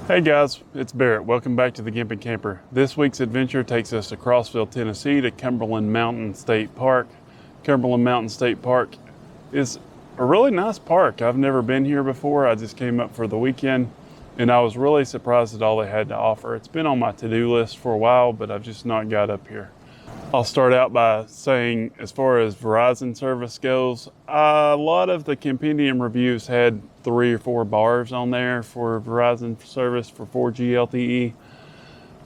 Hey guys, it's Byrd. Welcome back to the Gimping Camper. This week's adventure takes us to Crossville, Tennessee to Cumberland Mountain State Park. Cumberland Mountain State Park is a really nice park. I've never been here before. I just came up for the weekend and I was really surprised at all they had to offer. It's been on my to-do list for a while, but I've just not got up here. I'll start out by saying, as far as Verizon service goes, a lot of the compendium reviews had 3 or 4 bars on there for Verizon service for 4G LTE.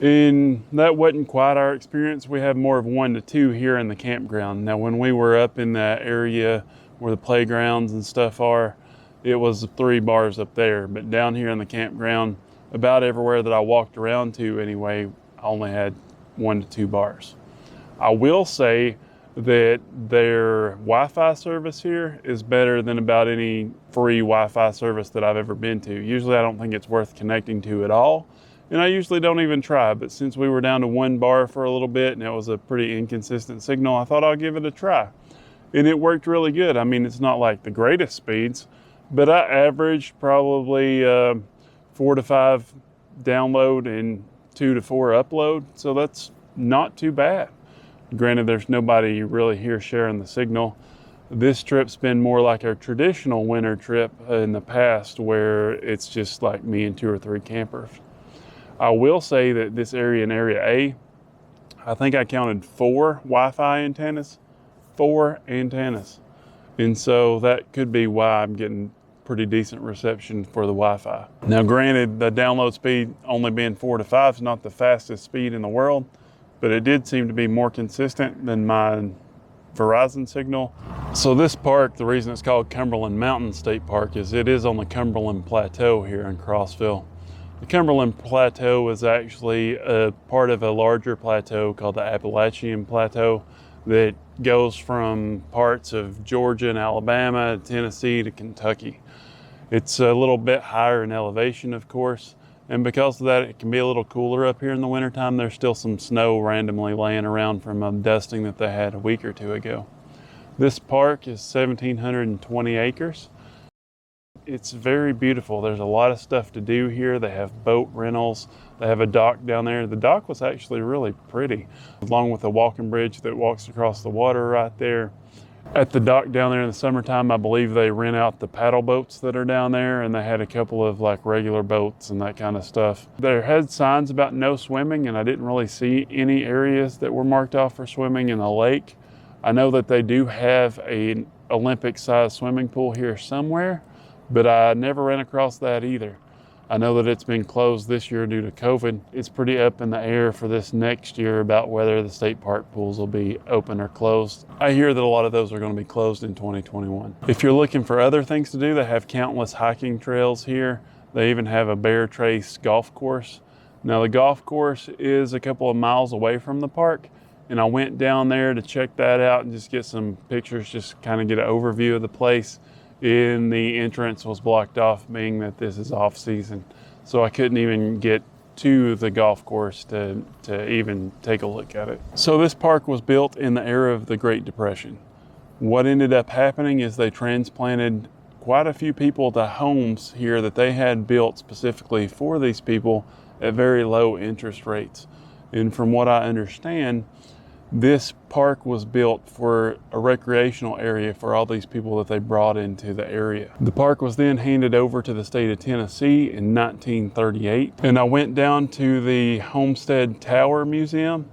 And that wasn't quite our experience. We have more of 1 to 2 here in the campground. Now, when we were up in that area where the playgrounds and stuff are, it was 3 bars up there. But down here in the campground, about everywhere that I walked around to anyway, I only had 1 to 2 bars. I will say that their Wi-Fi service here is better than about any free Wi-Fi service that I've ever been to. Usually I don't think it's worth connecting to at all, and I usually don't even try, but since we were down to 1 bar for a little bit and it was a pretty inconsistent signal, I thought I'll give it a try. And it worked really good. I mean, it's not like the greatest speeds, but I averaged probably 4 to 5 download and 2 to 4 upload, so that's not too bad. Granted, there's nobody really here sharing the signal. This trip's been more like our traditional winter trip in the past, where it's just like me and 2 or 3 campers. I will say that this area in Area A, I think I counted 4 Wi-Fi antennas. 4 antennas. And so that could be why I'm getting pretty decent reception for the Wi-Fi. Now granted, the download speed only being 4 to 5 is not the fastest speed in the world, but it did seem to be more consistent than my Verizon signal. So this park, the reason it's called Cumberland Mountain State Park is it is on the Cumberland Plateau here in Crossville. The Cumberland Plateau is actually a part of a larger plateau called the Appalachian Plateau that goes from parts of Georgia and Alabama, Tennessee to Kentucky. It's a little bit higher in elevation, of course. And because of that, it can be a little cooler up here in the wintertime. There's still some snow randomly laying around from a dusting that they had a week or 2 ago. This park is 1,720 acres. It's very beautiful. There's a lot of stuff to do here. They have boat rentals. They have a dock down there. The dock was actually really pretty, along with a walking bridge that walks across the water right there. At the dock down there in the summertime, I believe they rent out the paddle boats that are down there, and they had a couple of like regular boats and that kind of stuff. There had signs about no swimming, and I didn't really see any areas that were marked off for swimming in the lake. I know that they do have an Olympic-sized swimming pool here somewhere, but I never ran across that either. I know that it's been closed this year due to COVID. It's pretty up in the air for this next year about whether the state park pools will be open or closed. I hear that a lot of those are going to be closed in 2021. If you're looking for other things to do, they have countless hiking trails here. They even have a bear trace golf course. Now the golf course is a couple of miles away from the park, and I went down there to check that out and just get some pictures, just kind of get an overview of the place. And the entrance was blocked off, being that this is off season. So I couldn't even get to the golf course to even take a look at it. So this park was built in the era of the Great Depression. What ended up happening is they transplanted quite a few people to homes here that they had built specifically for these people at very low interest rates. And from what I understand, this park was built for a recreational area for all these people that they brought into the area. The park was then handed over to the state of Tennessee in 1938. And I went down to the Homestead Tower Museum.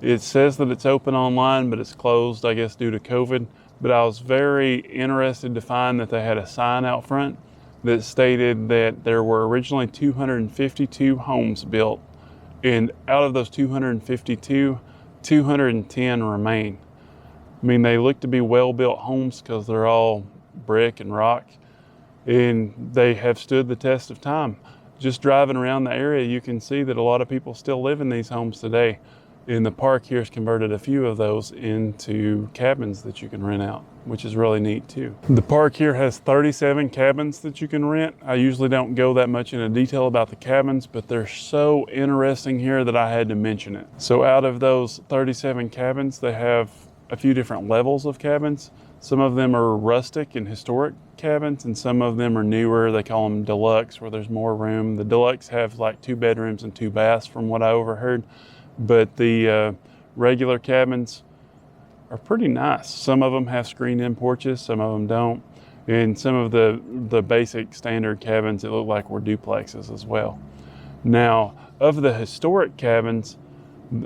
It says that it's open online, but it's closed, I guess, due to COVID. But I was very interested to find that they had a sign out front that stated that there were originally 252 homes built. And out of those 252, 210 remain. I mean, they look to be well-built homes because they're all brick and rock, and they have stood the test of time. Just driving around the area, you can see that a lot of people still live in these homes today. And the park here has converted a few of those into cabins that you can rent out, which is really neat too. The park here has 37 cabins that you can rent. I usually don't go that much into detail about the cabins, but they're so interesting here that I had to mention it. So out of those 37 cabins, they have a few different levels of cabins. Some of them are rustic and historic cabins, and some of them are newer. They call them deluxe, where there's more room. The deluxe have like 2 bedrooms and 2 baths from what I overheard, but the regular cabins are pretty nice. Some of them have screened-in porches, some of them don't, and some of the basic standard cabins, it look like were duplexes as well. Now, of the historic cabins,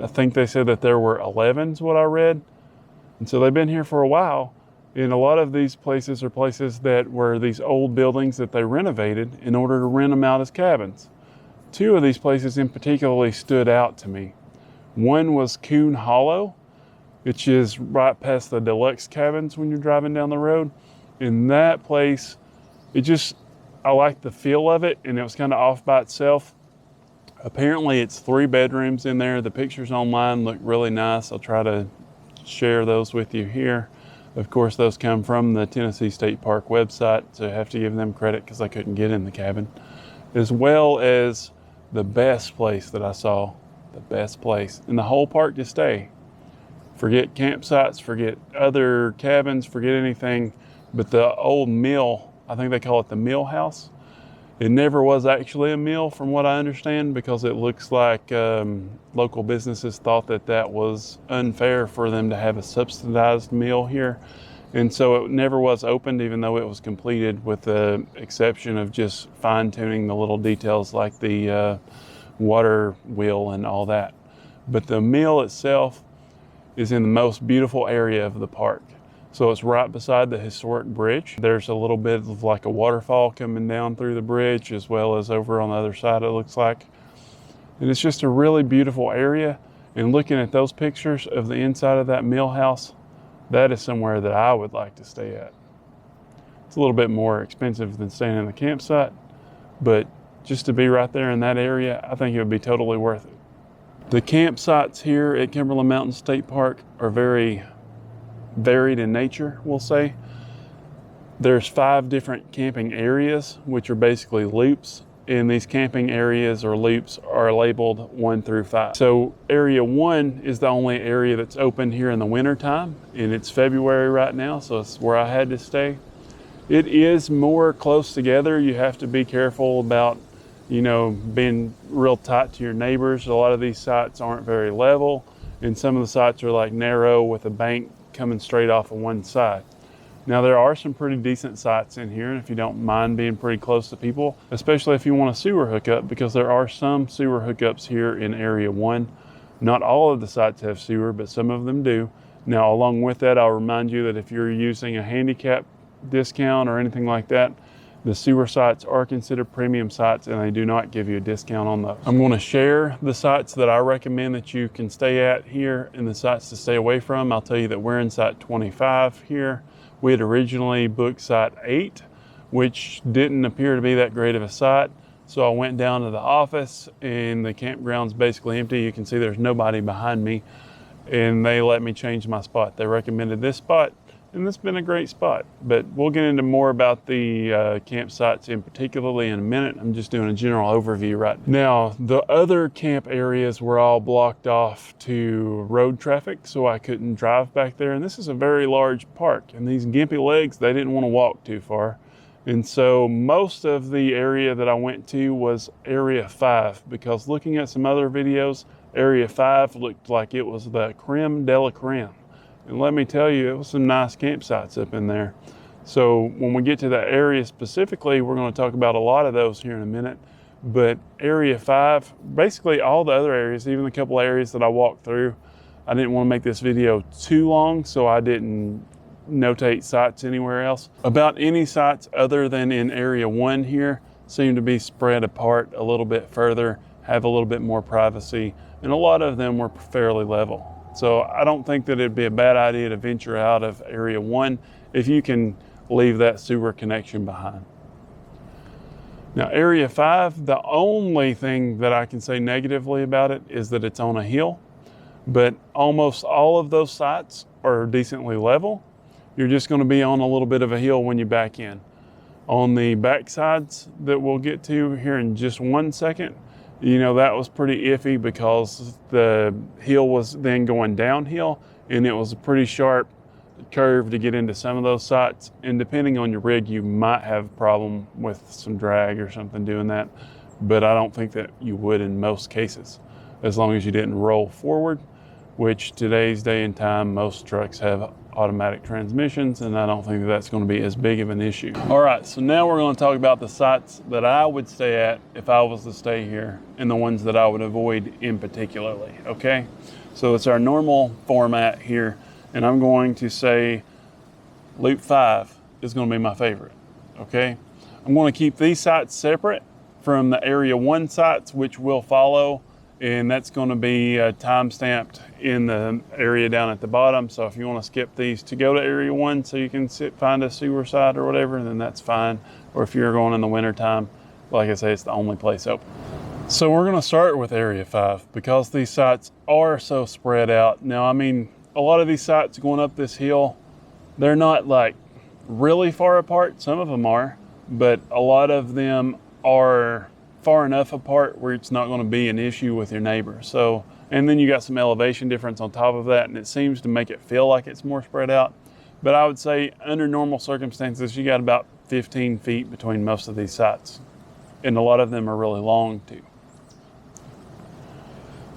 I think they said that there were 11 is what I read, and so they've been here for a while. And a lot of these places are places that were these old buildings that they renovated in order to rent them out as cabins. 2 of these places in particularly stood out to me. One was Coon Hollow, which is right past the deluxe cabins when you're driving down the road. In that place, I like the feel of it, and it was kind of off by itself. Apparently it's 3 bedrooms in there. The pictures online look really nice. I'll try to share those with you here. Of course, those come from the Tennessee State Park website, so I have to give them credit because I couldn't get in the cabin. As well as the best place that I saw, the best place in the whole park to stay. Forget campsites, forget other cabins, forget anything, but the old mill, I think they call it the mill house. It never was actually a mill from what I understand, because it looks like local businesses thought that that was unfair for them to have a subsidized mill here. And so it never was opened, even though it was completed, with the exception of just fine tuning the little details like the water wheel and all that. But the mill itself is in the most beautiful area of the park. So it's right beside the historic bridge. There's a little bit of like a waterfall coming down through the bridge, as well as over on the other side, it looks like. And it's just a really beautiful area. And looking at those pictures of the inside of that mill house, that is somewhere that I would like to stay at. It's a little bit more expensive than staying in the campsite, but just to be right there in that area, I think it would be totally worth it. The campsites here at Cumberland Mountain State Park are very varied in nature, we'll say. There's 5 different camping areas, which are basically loops, and these camping areas or loops are labeled 1 through 5. So area 1 is the only area that's open here in the winter time, and it's February right now, so it's where I had to stay. It is more close together. You have to be careful about, being real tight to your neighbors. A lot of these sites aren't very level, and some of the sites are like narrow with a bank coming straight off of one side. Now there are some pretty decent sites in here, and if you don't mind being pretty close to people, especially if you want a sewer hookup, because there are some sewer hookups here in area 1. Not all of the sites have sewer, but some of them do. Now along with that, I'll remind you that if you're using a handicap discount or anything like that, the sewer sites are considered premium sites, and they do not give you a discount on those. I'm going to share the sites that I recommend that you can stay at here and the sites to stay away from. I'll tell you that we're in site 25 here. We had originally booked site 8, which didn't appear to be that great of a site. So I went down to the office, and the campground's basically empty. You can see there's nobody behind me, and they let me change my spot. They recommended this spot, and it's been a great spot. But we'll get into more about the campsites in particularly in a minute. I'm just doing a general overview right now. The other camp areas were all blocked off to road traffic, so I couldn't drive back there. And this is a very large park, and these gimpy legs, they didn't want to walk too far. And so most of the area that I went to was area 5, because looking at some other videos, area 5 looked like it was the creme de la creme. And let me tell you, it was some nice campsites up in there. So when we get to that area specifically, we're going to talk about a lot of those here in a minute. But area 5, basically all the other areas, even the couple areas that I walked through, I didn't want to make this video too long, so I didn't notate sites anywhere else. About any sites other than in area 1 here seem to be spread apart a little bit further, have a little bit more privacy, and a lot of them were fairly level. So I don't think that it'd be a bad idea to venture out of area 1 if you can leave that sewer connection behind. Now area 5, the only thing that I can say negatively about it is that it's on a hill, but almost all of those sites are decently level. You're just going to be on a little bit of a hill when you back in. On the back sides that we'll get to here in just 1 second, that was pretty iffy because the hill was then going downhill, and it was a pretty sharp curve to get into some of those sites. And depending on your rig, you might have a problem with some drag or something doing that, but I don't think that you would in most cases, as long as you didn't roll forward, which today's day and time, most trucks have automatic transmissions, and I don't think that that's going to be as big of an issue. All right, so now we're going to talk about the sites that I would stay at if I was to stay here, and the ones that I would avoid in particularly, okay? So it's our normal format here, and I'm going to say Loop 5 is going to be my favorite, okay? I'm going to keep these sites separate from the Area 1 sites, which will follow, and that's going to be time-stamped in the area down at the bottom. So if you want to skip these to go to Area 1 so you can find a sewer site or whatever, then that's fine. Or if you're going in the wintertime, like I say, it's the only place open. So we're going to start with Area 5 because these sites are so spread out. Now, I mean, a lot of these sites going up this hill, they're not like really far apart. Some of them are, but a lot of them are far enough apart where it's not going to be an issue with your neighbor. So, and then you got some elevation difference on top of that, and it seems to make it feel like it's more spread out. But I would say under normal circumstances, you got about 15 feet between most of these sites. And a lot of them are really long too.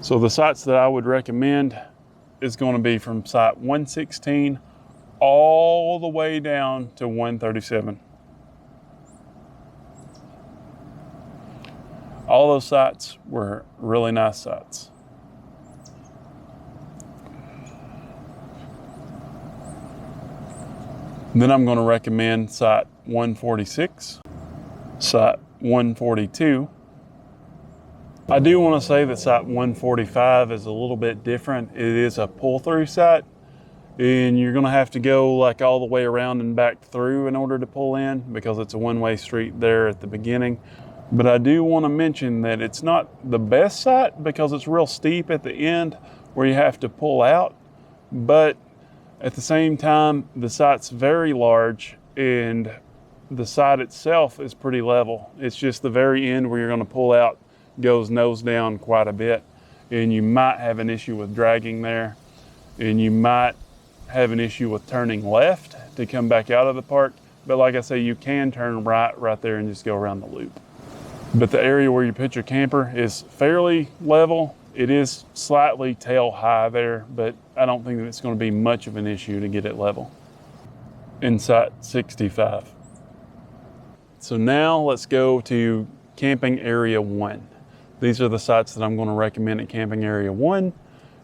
So the sites that I would recommend is going to be from site 116 all the way down to 137. All those sites were really nice sites. Then I'm going to recommend site 146, site 142. I do want to say that site 145 is a little bit different. It is a pull-through site, and you're going to have to go like all the way around and back through in order to pull in because it's a one-way street there at the beginning. But I do want to mention that it's not the best site because it's real steep at the end where you have to pull out. But at the same time, the site's very large and the site itself is pretty level. It's just the very end where you're going to pull out goes nose down quite a bit, and you might have an issue with dragging there, and you might have an issue with turning left to come back out of the park. But like I say, you can turn right there and just go around the loop. But the area where you put your camper is fairly level. It is slightly tail high there, but I don't think that it's going to be much of an issue to get it level. In site 65. So now let's go to camping area 1. These are the sites that I'm going to recommend at camping area 1.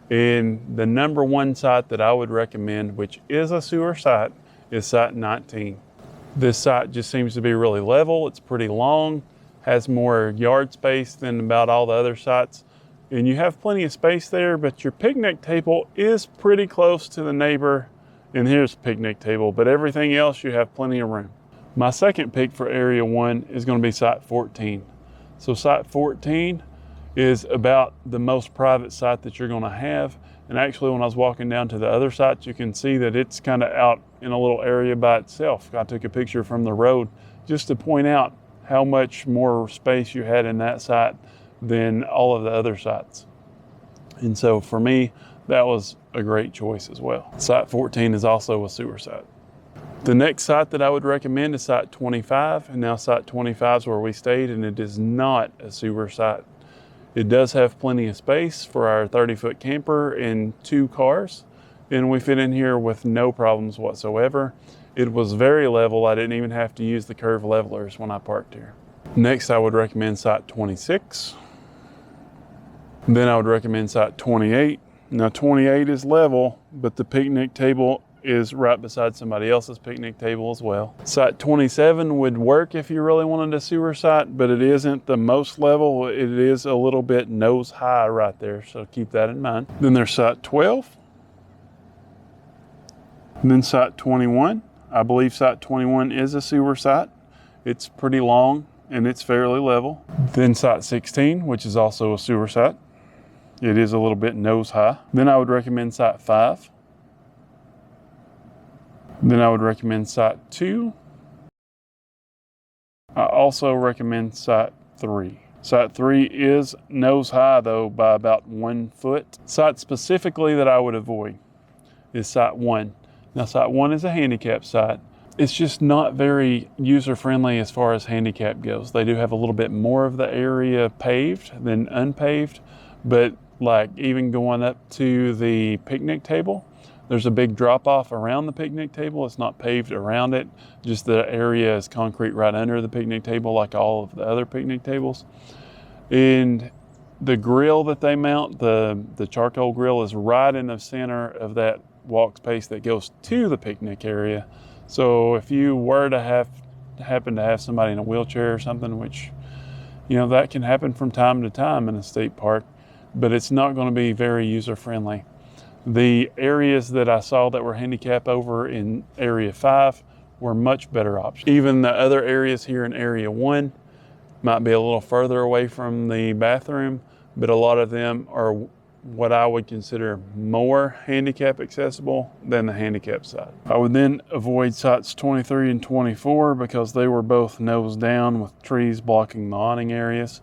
And the number 1 site that I would recommend, which is a sewer site, is site 19. This site just seems to be really level. It's pretty long, has more yard space than about all the other sites. And you have plenty of space there, but your picnic table is pretty close to the neighbor. And here's a picnic table, but everything else you have plenty of room. My second pick for area 1 is going to be site 14. So site 14 is about the most private site that you're going to have. And actually, when I was walking down to the other sites, you can see that it's kind of out in a little area by itself. I took a picture from the road just to point out how much more space you had in that site than all of the other sites. And so for me, that was a great choice as well. Site 14 is also a sewer site. The next site that I would recommend is site 25, and now site 25 is where we stayed, and it is not a sewer site. It does have plenty of space for our 30-foot camper and 2 cars, and we fit in here with no problems whatsoever. It was very level. I didn't even have to use the curve levelers when I parked here. Next, I would recommend site 26. Then I would recommend site 28. Now 28 is level, but the picnic table is right beside somebody else's picnic table as well. Site 27 would work if you really wanted a sewer site, but it isn't the most level. It is a little bit nose high right there, so keep that in mind. Then there's site 12. And then site 21. I believe site 21 is a sewer site. It's pretty long and it's fairly level. Then site 16, which is also a sewer site. It is a little bit nose high. Then I would recommend site 5. Then I would recommend site 2. I also recommend site 3. Site 3 is nose high though by about 1 foot. Site specifically that I would avoid is Site 1. Now Site 1 is a handicap site. It's just not very user-friendly as far as handicap goes. They do have a little bit more of the area paved than unpaved, but like even going up to the picnic table, there's a big drop-off around the picnic table. It's not paved around it, just the area is concrete right under the picnic table like all of the other picnic tables. And the grill that they mount, the charcoal grill, is right in the center of that walk space that goes to the picnic area. So if you were to happen to have somebody in a wheelchair or something, which, you know, that can happen from time to time in a state park, but it's not going to be very user-friendly. The areas that I saw that were handicap over in Area 5 were much better options. Even the other areas here in Area 1 might be a little further away from the bathroom, but a lot of them are what I would consider more handicap accessible than the handicap side. I would then avoid sites 23 and 24 because they were both nose down with trees blocking the awning areas.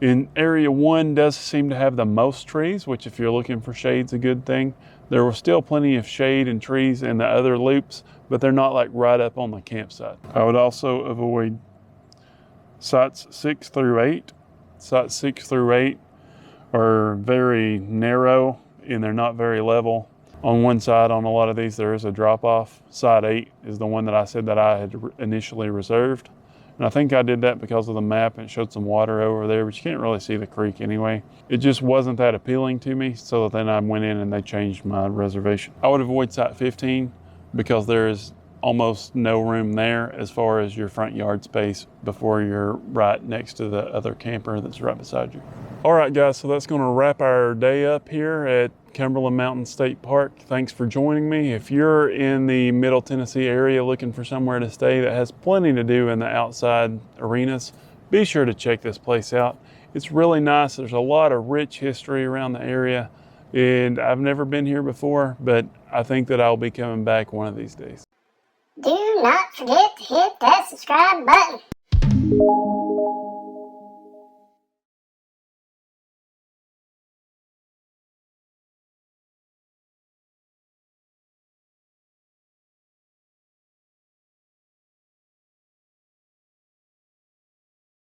In Area 1 does seem to have the most trees, which if you're looking for shade's a good thing. There was still plenty of shade and trees in the other loops, but they're not like right up on the campsite. I would also avoid sites 6 through 8. Sites 6 through 8 are very narrow and they're not very level. On one side, on a lot of these, there is a drop off. Site 8 is the one that I said that I had initially reserved. And I think I did that because of the map and it showed some water over there, but you can't really see the creek anyway. It just wasn't that appealing to me, so then I went in and they changed my reservation. I would avoid Site 15 because there is almost no room there as far as your front yard space before you're right next to the other camper that's right beside you. All right, guys, so that's going to wrap our day up here at Cumberland Mountain State Park. Thanks for joining me. If you're in the Middle Tennessee area looking for somewhere to stay that has plenty to do in the outside arenas, be sure to check this place out. It's really nice. There's a lot of rich history around the area, and I've never been here before, but I think that I'll be coming back one of these days. Do not forget to hit that subscribe button.